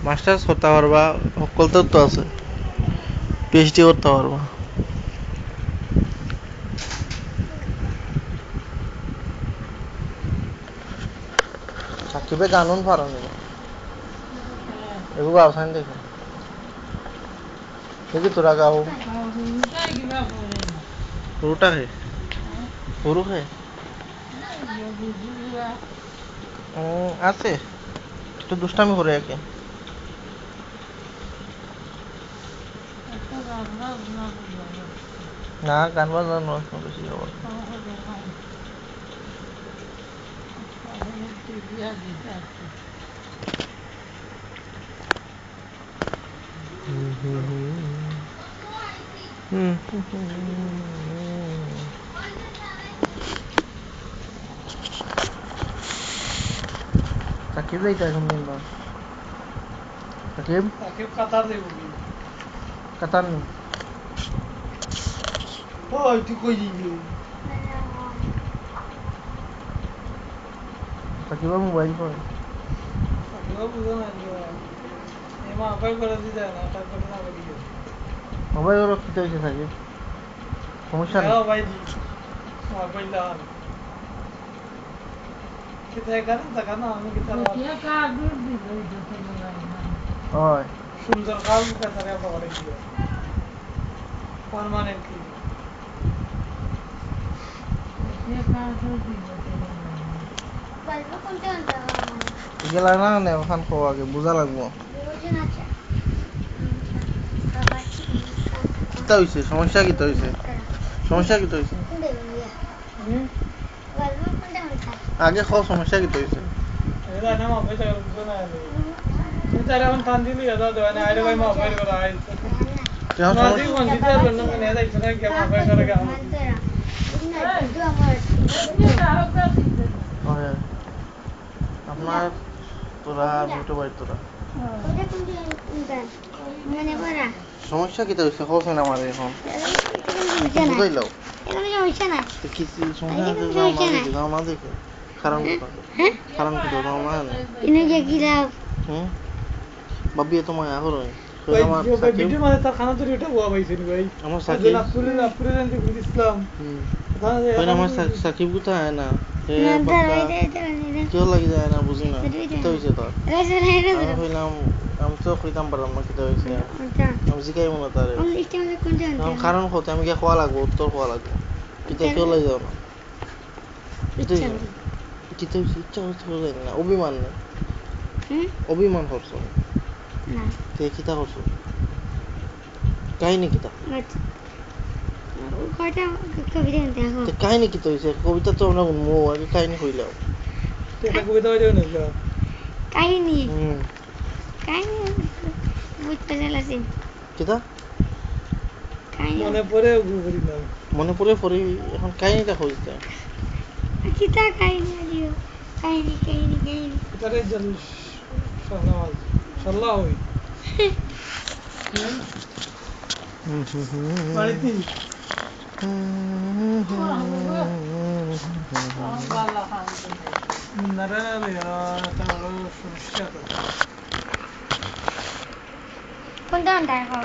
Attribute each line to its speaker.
Speaker 1: Masters করতে পারবা, সকলতেও তো আছে, পিএইচডি করতে পারবা। সাকিবে গানুন পারো নি এগুলো আসান দেখে দেখি তোরা গাও পুরোটা হে পুরো হে আছে একটু দুষ্টামি করে একে না গান বাজনা বেশি খবর সাকিব যাইতে এখন দিন না সাকিব কাতার দেব কাতার নি ওই তুই কই দিবি সাকিব মোবাইল কর সাকিব বুঝো না এমা আপাই করে দিতে না তারপরে না বলি মোবাইল ওর কি হইছে সাকিব সমস্যা নেই ভাই দি মোবাইল দাও कितने करन तक ना हम कितना ये का दूर भी गई जो से लगाई ना ओए सुंदर काल का तरह पकड़ दिया परमानेंटली ये का दूर भी जो से लगाई बल्ब কোনটা আনতে এগুলা না না ওখান কো আগে বুঝা লাগবো বুঝে না আচ্ছা কিতা হইছে সমস্যা কিতা হইছে সমস্যা কিতা হইছে बल्ब কোনটা আনতে আগে কো সমস্যা কিতা হইছে এরা না মা পয়সা বুঝো না তারা এখন টান দিলি দাদা দেওয়ানে আইরে ভাই মা বাইরে করে আই কেন সাদি কোন দিতে বলন না নেদা ইছনা কে মা বাইরে করে গাম আপনার তোরা দুটো ভাই তোরা সমস্যা কি হইছে হোসে না আমারে এখন বুঝাইলাও এখানে সমস্যা না কি সমস্যা দাও না দেখে কারণ কারণ কি দাও না ইনে যে গিলাও বাবি তো মায়া হলো ভাই ভিডিও মানে তার খানা তরি ওটা বুয়া ভাইছেন ভাই আমার সাকিব আপুরে জানতে বুঝিসলাম ওই আমার সাকিব গুতা হয় না কেউ লাগি যায় না বুঝি না কিতা হইছে তোর আমি কইলাম আমি তো কইতাম পারলাম না কিতা হইছে আমি জিগাই মনে তারে কারণ কত আমি কি খাওয়া লাগবো উত্তর খাওয়া লাগবো কিতা কেউ লাগি যাও না এটাই কিতা হইছে ইচ্ছা হচ্ছে না অভিমান না অভিমান করছো না তে কিতা করছো কাহিনী কিতা কয়টা কবিতা দেখো তে কাহিনী কিতা হইছে কবিতা তো আমরা মো আগে কাহিনী কইলাও এটা কবিতা হইলো না কাহিনী কাহিনী বুঝতে লাগছে কিতা কাহিনী মনে পড়ে পড়ি এখন কাহিনীটা কইতে কিতা কাহিনী দিও কাহিনী কিতারে জানিস শাহনাজ শাল্লাহ হই বাড়িতে কোনটা দেখো